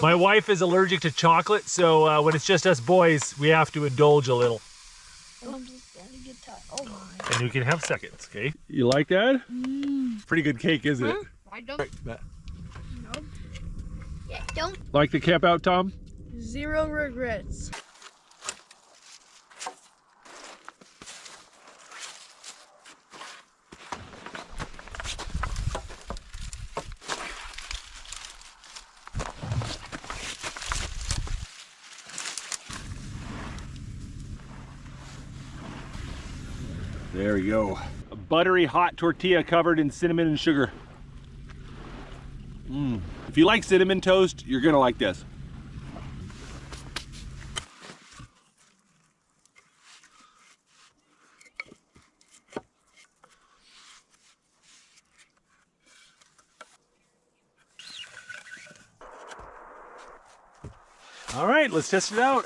My wife is allergic to chocolate, so when it's just us boys, we have to indulge a little. I'm just gonna get tired. Oh my. And you can have seconds, okay? You like that? Pretty good cake, isn't it? I don't. No. Yeah, don't. Like the camp out, Tom? Zero regrets. There we go. A buttery hot tortilla covered in cinnamon and sugar. If you like cinnamon toast, you're gonna like this. All right, let's test it out.